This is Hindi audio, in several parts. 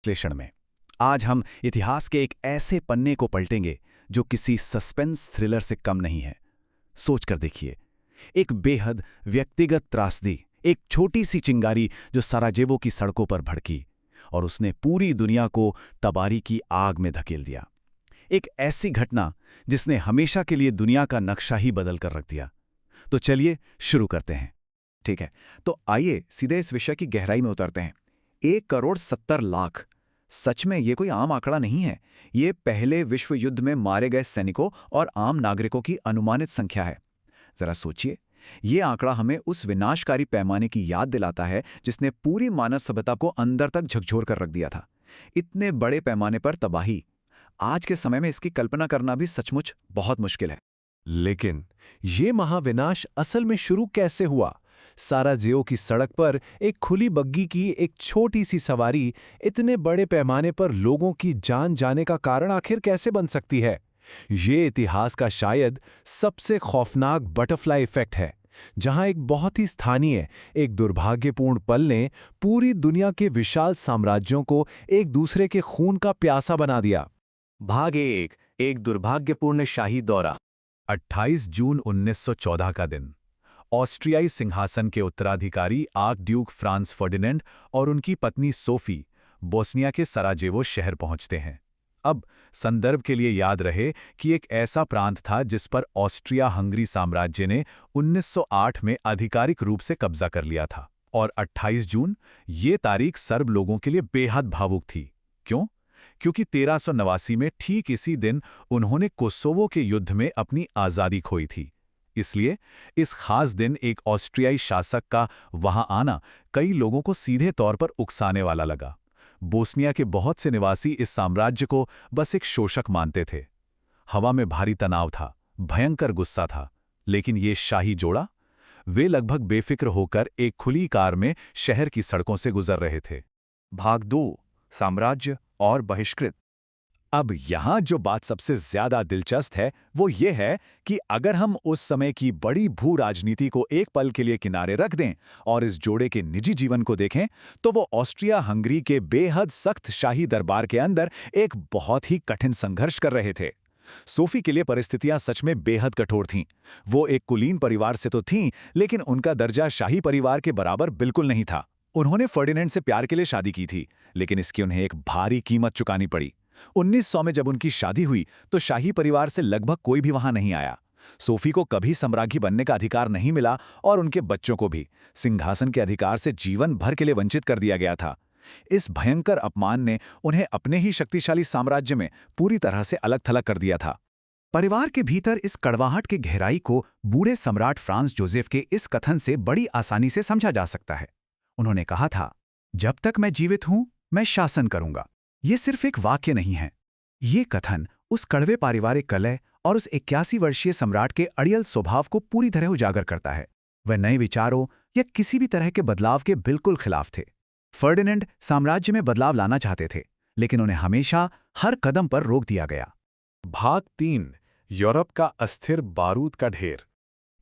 विश्लेषण में आज हम इतिहास के एक ऐसे पन्ने को पलटेंगे जो किसी सस्पेंस थ्रिलर से कम नहीं है। सोच कर देखिए, एक बेहद व्यक्तिगत त्रासदी, एक छोटी सी चिंगारी जो सराजेवो की सड़कों पर भड़की और उसने पूरी दुनिया को तबाही की आग में धकेल दिया। एक ऐसी घटना जिसने हमेशा के लिए दुनिया का नक्शा ही बदल कर रख दिया। तो चलिए शुरू करते हैं। ठीक है, तो आइए सीधे इस विषय की गहराई में उतरते हैं। 1,70,00,000 सच में ये कोई आम आंकड़ा नहीं है। ये पहले विश्व युद्ध में मारे गए सैनिकों और आम नागरिकों की अनुमानित संख्या है। जरा सोचिए, ये आंकड़ा हमें उस विनाशकारी पैमाने की याद दिलाता है जिसने पूरी मानव सभ्यता को अंदर तक झकझोर कर रख दिया था। इतने बड़े पैमाने पर तबाही, आज के समय में इसकी कल्पना करना भी सचमुच बहुत मुश्किल है। लेकिन ये महाविनाश असल में शुरू कैसे हुआ? साराजेओ की सड़क पर एक खुली बग्गी की एक छोटी सी सवारी इतने बड़े पैमाने पर लोगों की जान जाने का कारण आखिर कैसे बन सकती है? ये इतिहास का शायद सबसे खौफनाक बटरफ्लाई इफेक्ट है, जहां एक बहुत ही स्थानीय, एक दुर्भाग्यपूर्ण पल ने पूरी दुनिया के विशाल साम्राज्यों को एक दूसरे के खून का प्यासा बना दिया। भाग एक दुर्भाग्यपूर्ण शाही दौरा। 28 जून 1914 का दिन। ऑस्ट्रियाई सिंहासन के उत्तराधिकारी आर्कड्यूक फ्रांस फर्डिनेंड और उनकी पत्नी सोफी बोस्निया के सराजेवो शहर पहुंचते हैं। अब संदर्भ के लिए याद रहे कि एक ऐसा प्रांत था जिस पर ऑस्ट्रिया हंगरी साम्राज्य ने 1908 में आधिकारिक रूप से कब्जा कर लिया था। और 28 जून, ये तारीख सर्ब लोगों के लिए बेहद भावुक थी। क्यों? क्योंकि 1389 में ठीक इसी दिन उन्होंने कोसोवो के युद्ध में अपनी आज़ादी खोई थी। इसलिए इस खास दिन एक ऑस्ट्रियाई शासक का वहां आना कई लोगों को सीधे तौर पर उकसाने वाला लगा। बोस्निया के बहुत से निवासी इस साम्राज्य को बस एक शोषक मानते थे। हवा में भारी तनाव था, भयंकर गुस्सा था। लेकिन ये शाही जोड़ा, वे लगभग बेफिक्र होकर एक खुली कार में शहर की सड़कों से गुजर रहे थे। भाग 2, साम्राज्य और बहिष्कृत। अब यहाँ जो बात सबसे ज्यादा दिलचस्प है वो ये है कि अगर हम उस समय की बड़ी भू राजनीति को एक पल के लिए किनारे रख दें और इस जोड़े के निजी जीवन को देखें, तो वो ऑस्ट्रिया हंगरी के बेहद सख्त शाही दरबार के अंदर एक बहुत ही कठिन संघर्ष कर रहे थे। सोफी के लिए परिस्थितियां सच में बेहद कठोर थीं। वो एक कुलीन परिवार से तो थीं, लेकिन उनका दर्जा शाही परिवार के बराबर बिल्कुल नहीं था। उन्होंने फर्डिनेंड से प्यार के लिए शादी की थी, लेकिन इसकी उन्हें एक भारी कीमत चुकानी पड़ी। 1900 में जब उनकी शादी हुई तो शाही परिवार से लगभग कोई भी वहां नहीं आया। सोफी को कभी सम्राज्ञी बनने का अधिकार नहीं मिला और उनके बच्चों को भी सिंहासन के अधिकार से जीवन भर के लिए वंचित कर दिया गया था। इस भयंकर अपमान ने उन्हें अपने ही शक्तिशाली साम्राज्य में पूरी तरह से अलग थलग कर दिया था। परिवार के भीतर इस कड़वाहट की गहराई को बूढ़े सम्राट फ्रांस जोसेफ के इस कथन से बड़ी आसानी से समझा जा सकता है। उन्होंने कहा था, जब तक मैं जीवित हूं, मैं शासन करूंगा। ये सिर्फ एक वाक्य नहीं है। ये कथन उस कड़वे पारिवारिक कलह और उस 81 वर्षीय सम्राट के अड़ियल स्वभाव को पूरी तरह उजागर करता है। वह नए विचारों या किसी भी तरह के बदलाव के बिल्कुल खिलाफ थे। फर्डिनेंड साम्राज्य में बदलाव लाना चाहते थे, लेकिन उन्हें हमेशा हर कदम पर रोक दिया गया। भाग 3, यूरोप का अस्थिर बारूद का ढेर।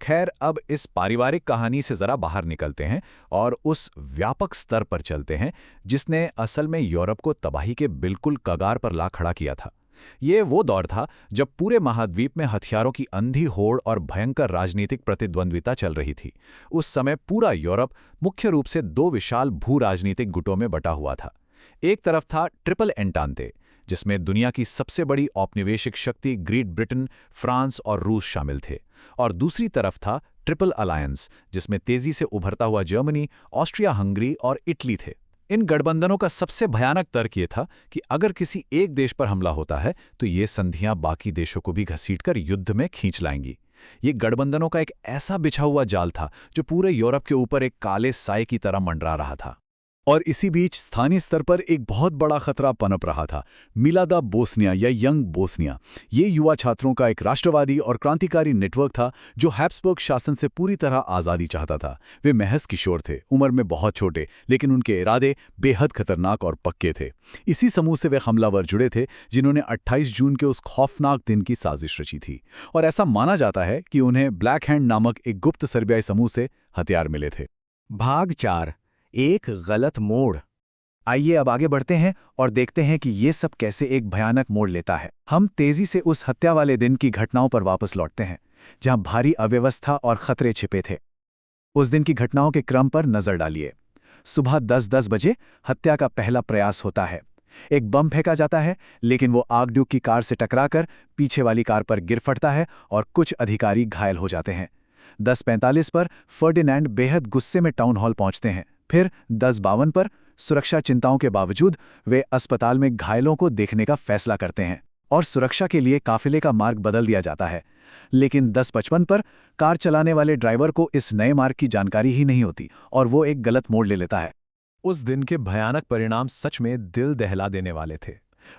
खैर, अब इस पारिवारिक कहानी से जरा बाहर निकलते हैं और उस व्यापक स्तर पर चलते हैं जिसने असल में यूरोप को तबाही के बिल्कुल कगार पर ला खड़ा किया था। ये वो दौर था जब पूरे महाद्वीप में हथियारों की अंधी होड़ और भयंकर राजनीतिक प्रतिद्वंद्विता चल रही थी। उस समय पूरा यूरोप मुख्य रूप से दो विशाल भू राजनीतिक गुटों में बटा हुआ था। एक तरफ था ट्रिपल एंटांते, जिसमें दुनिया की सबसे बड़ी औपनिवेशिक शक्ति ग्रेट ब्रिटेन, फ्रांस और रूस शामिल थे, और दूसरी तरफ था ट्रिपल अलायंस, जिसमें तेजी से उभरता हुआ जर्मनी, ऑस्ट्रिया हंगरी और इटली थे। इन गठबंधनों का सबसे भयानक तर्क ये था कि अगर किसी एक देश पर हमला होता है तो ये संधियां बाकी देशों को भी घसीटकर युद्ध में खींच लाएंगी। ये गठबंधनों का एक ऐसा बिछा हुआ जाल था जो पूरे यूरोप के ऊपर एक काले साए की तरह मंडरा रहा था। और इसी बीच स्थानीय स्तर पर एक बहुत बड़ा खतरा पनप रहा था, मिलादा बोस्निया या यंग बोस्निया। ये युवा छात्रों का एक राष्ट्रवादी और क्रांतिकारी नेटवर्क था जो हैब्सबर्ग शासन से पूरी तरह आज़ादी चाहता था। वे महज किशोर थे, उम्र में बहुत छोटे, लेकिन उनके इरादे बेहद खतरनाक और पक्के थे। इसी समूह से वे हमलावर जुड़े थे जिन्होंने 28 जून के उस खौफनाक दिन की साजिश रची थी, और ऐसा माना जाता है कि उन्हें ब्लैक हैंड नामक एक गुप्त सर्बियाई समूह से हथियार मिले थे। भाग 4, एक गलत मोड़। आइए अब आगे बढ़ते हैं और देखते हैं कि ये सब कैसे एक भयानक मोड़ लेता है। हम तेजी से उस हत्या वाले दिन की घटनाओं पर वापस लौटते हैं, जहां भारी अव्यवस्था और खतरे छिपे थे। उस दिन की घटनाओं के क्रम पर नजर डालिए। सुबह 10:10 बजे हत्या का पहला प्रयास होता है। एक बम फेंका जाता है, लेकिन वो आर्कड्यूक की कार से टकराकर पीछे वाली कार पर गिर पड़ता है और कुछ अधिकारी घायल हो जाते हैं। 10:45 पर फर्डिनैंड बेहद गुस्से में टाउन हॉल पहुंचते हैं। फिर 10:52 पर सुरक्षा चिंताओं के बावजूद वे अस्पताल में घायलों को देखने का फैसला करते हैं और सुरक्षा के लिए काफिले का मार्ग बदल दिया जाता है। लेकिन 10:55 पर कार चलाने वाले ड्राइवर को इस नए मार्ग की जानकारी ही नहीं होती और वो एक गलत मोड़ ले लेता है। उस दिन के भयानक परिणाम सच में दिल दहला देने वाले थे।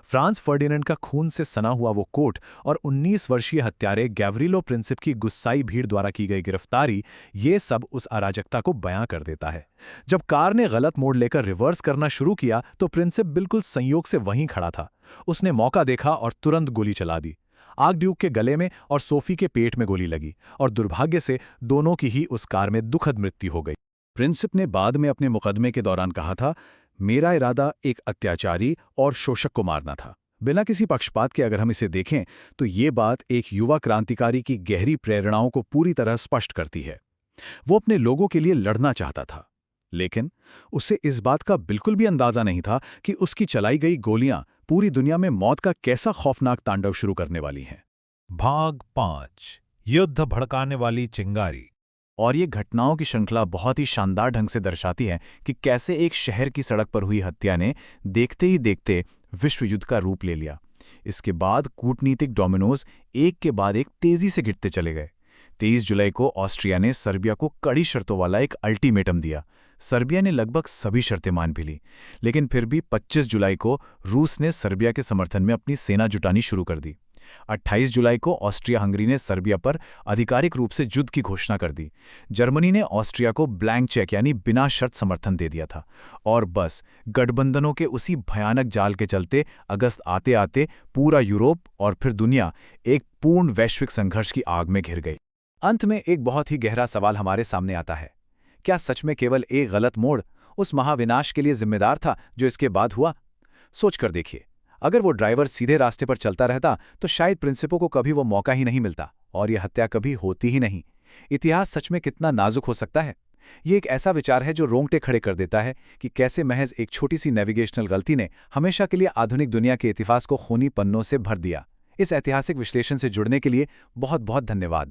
फ्रांस फर्डिनेंड का खून से सना हुआ वो कोट और 19 वर्षीय हत्यारे गैवरिलो प्रिंसिप की गुस्साई भीड़ द्वारा की गई गिरफ्तारी, ये सब उस अराजकता को बयां कर देता है। जब कार ने गलत मोड़ लेकर रिवर्स करना शुरू किया तो प्रिंसिप बिल्कुल संयोग से वहीं खड़ा था। उसने मौका देखा और तुरंत गोली चला दी। आर्कड्यूक के गले में और सोफी के पेट में गोली लगी और दुर्भाग्य से दोनों की ही उस कार में दुखद मृत्यु हो गई। प्रिंसिप ने बाद में अपने मुकदमे के दौरान कहा था, मेरा इरादा एक अत्याचारी और शोषक को मारना था। बिना किसी पक्षपात के अगर हम इसे देखें तो ये बात एक युवा क्रांतिकारी की गहरी प्रेरणाओं को पूरी तरह स्पष्ट करती है। वो अपने लोगों के लिए लड़ना चाहता था, लेकिन उसे इस बात का बिल्कुल भी अंदाजा नहीं था कि उसकी चलाई गई गोलियां पूरी दुनिया में मौत का कैसा खौफनाक तांडव शुरू करने वाली हैं। भाग 5 युद्ध भड़काने वाली चिंगारी। और ये घटनाओं की श्रृंखला बहुत ही शानदार ढंग से दर्शाती है कि कैसे एक शहर की सड़क पर हुई हत्या ने देखते ही देखते विश्व युद्ध का रूप ले लिया। इसके बाद कूटनीतिक डोमिनोज एक के बाद एक तेजी से गिरते चले गए। 23 जुलाई को ऑस्ट्रिया ने सर्बिया को कड़ी शर्तों वाला एक अल्टीमेटम दिया। सर्बिया ने लगभग सभी शर्तें मान भी ली, लेकिन फिर भी 25 जुलाई को रूस ने सर्बिया के समर्थन में अपनी सेना जुटानी शुरू कर दी। 28 जुलाई को ऑस्ट्रिया हंगरी ने सर्बिया पर आधिकारिक रूप से युद्ध की घोषणा कर दी। जर्मनी ने ऑस्ट्रिया को ब्लैंक चेक यानी बिना शर्त समर्थन दे दिया था। और बस गठबंधनों के उसी भयानक जाल के चलते अगस्त आते आते पूरा यूरोप और फिर दुनिया एक पूर्ण वैश्विक संघर्ष की आग में घिर गई। अंत में एक बहुत ही गहरा सवाल हमारे सामने आता है, क्या सच में केवल एक गलत मोड़ उस महाविनाश के लिए जिम्मेदार था जो इसके बाद हुआ? सोचकर देखिए, अगर वो ड्राइवर सीधे रास्ते पर चलता रहता तो शायद प्रिंसिपो को कभी वो मौका ही नहीं मिलता और यह हत्या कभी होती ही नहीं। इतिहास सच में कितना नाजुक हो सकता है। ये एक ऐसा विचार है जो रोंगटे खड़े कर देता है कि कैसे महज एक छोटी सी नेविगेशनल गलती ने हमेशा के लिए आधुनिक दुनिया के इतिहास को खूनी पन्नों से भर दिया। इस ऐतिहासिक विश्लेषण से जुड़ने के लिए बहुत बहुत धन्यवाद।